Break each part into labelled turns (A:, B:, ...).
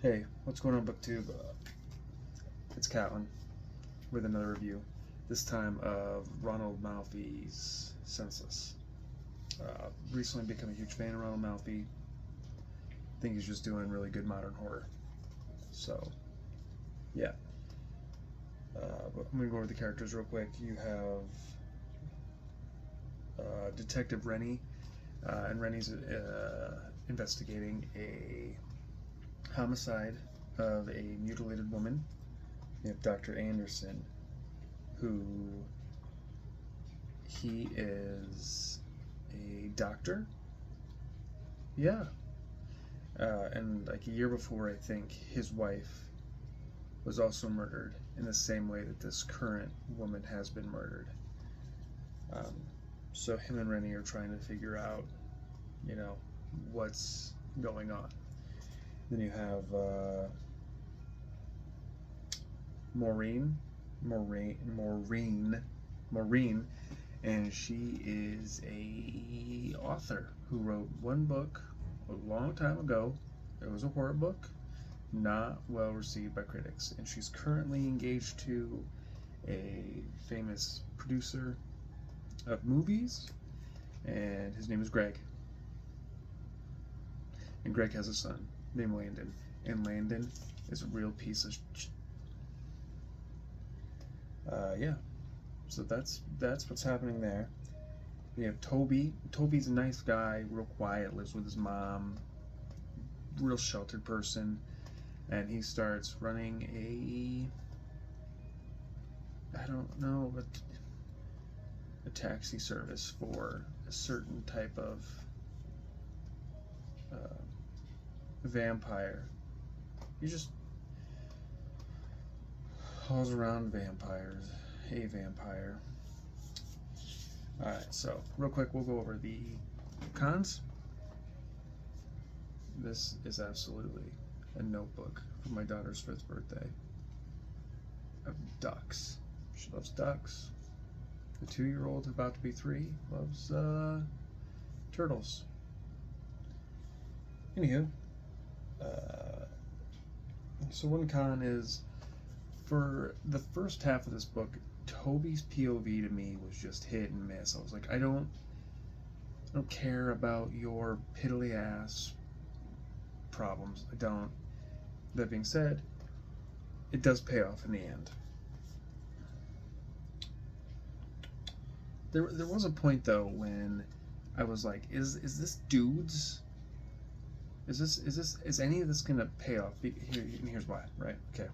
A: Hey, what's going on, BookTube? It's Catlin with another review, this time of Ronald Malfi's Senseless. Recently become a huge fan of Ronald Malfi. Think he's just doing really good modern horror. So, yeah. But I'm going to go over the characters real quick. You have Detective Rennie, and Rennie's investigating a homicide of a mutilated woman. You have Dr. Anderson, who he is a doctor. Yeah. And like a year before, I think his wife was also murdered in the same way that this current woman has been murdered. So him and Rennie are trying to figure out, what's going on. Then you have Maureen, and she is a author who wrote one book a long time ago. It was a horror book, not well received by critics, and she's currently engaged to a famous producer of movies, and his name is Greg. And Greg has a son named Landon, and Landon is a real piece of yeah. So that's what's happening there. You have Toby. Toby's a nice guy, real quiet, lives with his mom, real sheltered person, and he starts running I don't know, a taxi service for a certain type of vampire. He just hauls around vampires, a vampire. Alright, so real quick, we'll go over the cons. This is absolutely a notebook for my daughter's 5th birthday of ducks. She loves ducks. The 2-year-old, about to be 3, loves turtles. Anywho, so one con is, for the first half of this book, Toby's POV to me was just hit and miss. I was like, I don't care about your piddly ass problems. I don't. That being said, it does pay off in the end. There was a point though when I was like, is this dudes? Is any of this gonna pay off? Here's why, right? Okay,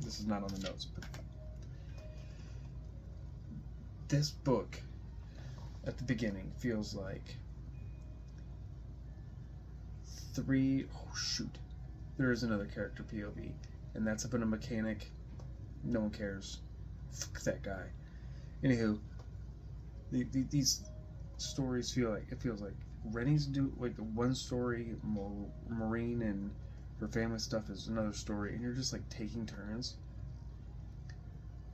A: this is not on the notes, but this book at the beginning feels like oh shoot, there is another character POV, and that's up in a mechanic. No one cares. Fuck that guy. Anywho, these stories feels like Rennie's like the one story, Maureen and her family stuff is another story, and you're just like taking turns.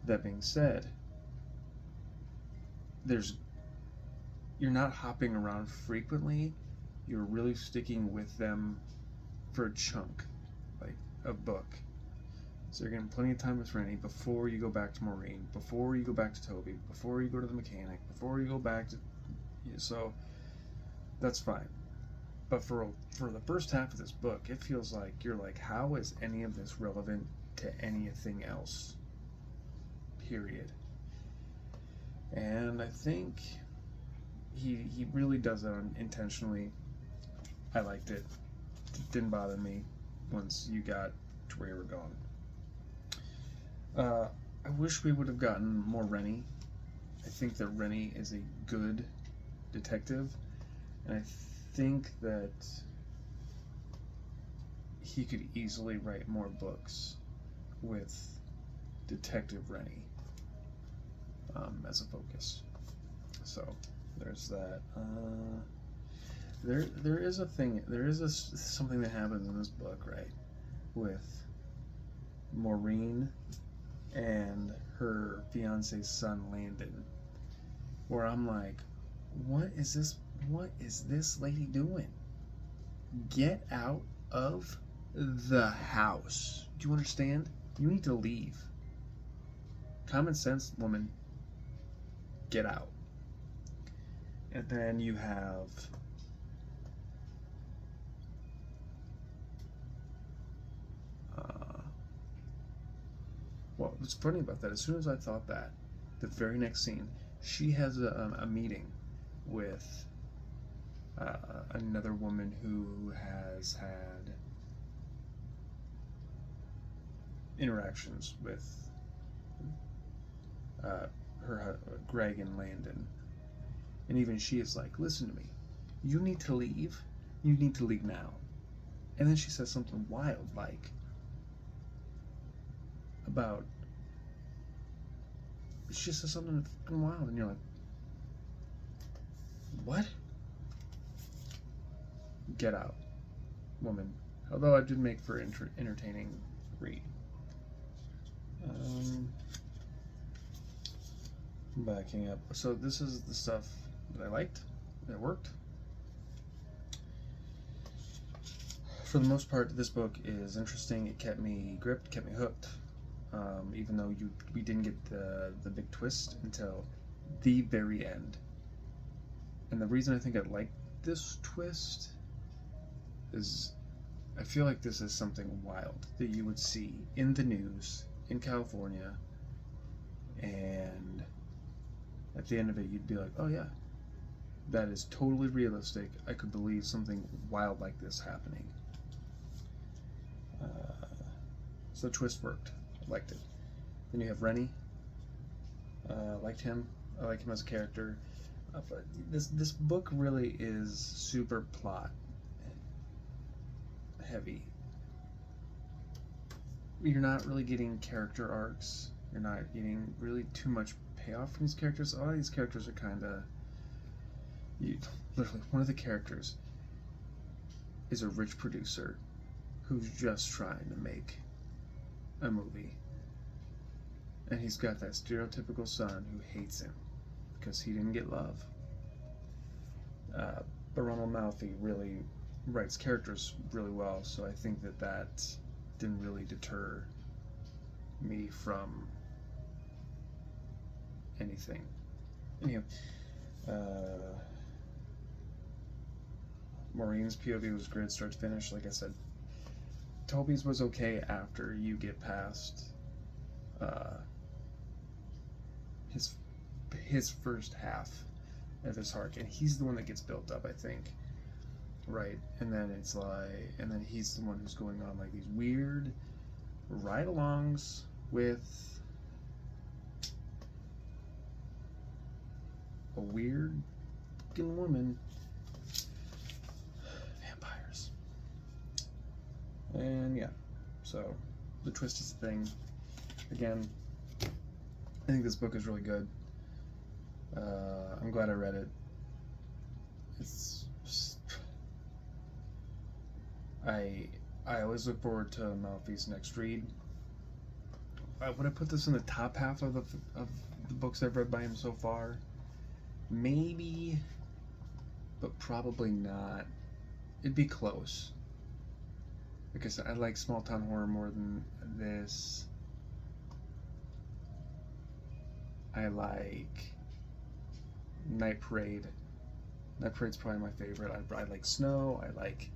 A: That being said, you're not hopping around frequently. You're really sticking with them for a chunk, like a book. So you're getting plenty of time with Rennie before you go back to Maureen, before you go back to Toby, before you go to the mechanic, before you go back to. So that's fine. But for the first half of this book, it feels like you're like, how is any of this relevant to anything else? Period. And I think he really does that intentionally. I liked it. It didn't bother me once you got to where you were going. I wish we would have gotten more Rennie. I think that Rennie is a good detective, and I think that he could easily write more books with Detective Rennie as a focus. So there's that. There is a thing. There is something that happens in this book, right, with Maureen and her fiance's son Landon, where I'm like, what is this lady doing? Get out of the house. Do you understand? You need to leave. Common sense, woman. Get out. And then you have well, what's funny about that, as soon as I thought that, the very next scene, she has a meeting with another woman who has had interactions with Greg and Landon. And even she is like, listen to me, you need to leave. You need to leave now. And then she says something wild like, about, she says something fucking wild, and you're like, what? Get out, woman. Although it did make for entertaining read. Backing up. So this is the stuff that I liked, that worked. For the most part, this book is interesting. It kept me gripped, kept me hooked. Even though we didn't get the big twist until the very end. And the reason I think I like this twist is I feel like this is something wild that you would see in the news in California, and at the end of it you'd be like, oh yeah, that is totally realistic. I could believe something wild like this happening. So the twist worked. I liked it. Then you have Rennie. Liked him. I like him as a character. But this book really is super plot heavy. You're not really getting character arcs. You're not getting really too much payoff from these characters. A lot of these characters are kind of... Literally, one of the characters is a rich producer who's just trying to make a movie. And he's got that stereotypical son who hates him because he didn't get love. But Ronald Malfi really writes characters really well, so I think that didn't really deter me from anything. Anyhow, Maureen's POV was great, start to finish. Like I said, Toby's was okay after you get past his first half of his arc, and he's the one that gets built up, I think, right? And then it's like, and then he's the one who's going on like these weird ride-alongs with a weird fucking woman. Vampires. And yeah, so the twist is the thing. Again, I think this book is really good. I'm glad I read it. It's just, I always look forward to Malfi's next read. Would I put this in the top half of the books I've read by him so far? Maybe, but probably not. It'd be close. Like I said, I like small town horror more than this. I like Night Parade. Night Parade's probably my favorite. I like Snow. I like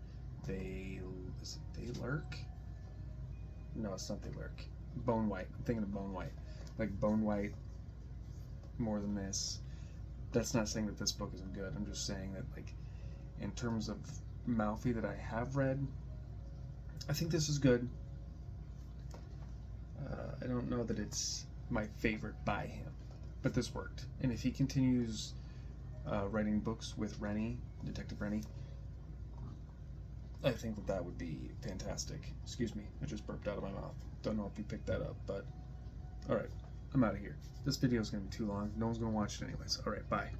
A: They Lurk? No, it's not They Lurk. Bone White. I'm thinking of Bone White. Like Bone White more than this. That's not saying that this book isn't good. I'm just saying that, like, in terms of Malfi that I have read, I think this is good. I don't know that it's my favorite by him, but this worked. And if he continues writing books with Rennie, Detective Rennie, I think that would be fantastic. Excuse me, I just burped out of my mouth. Don't know if you picked that up, but alright, I'm out of here. This video is going to be too long. No one's going to watch it anyways. Alright, bye.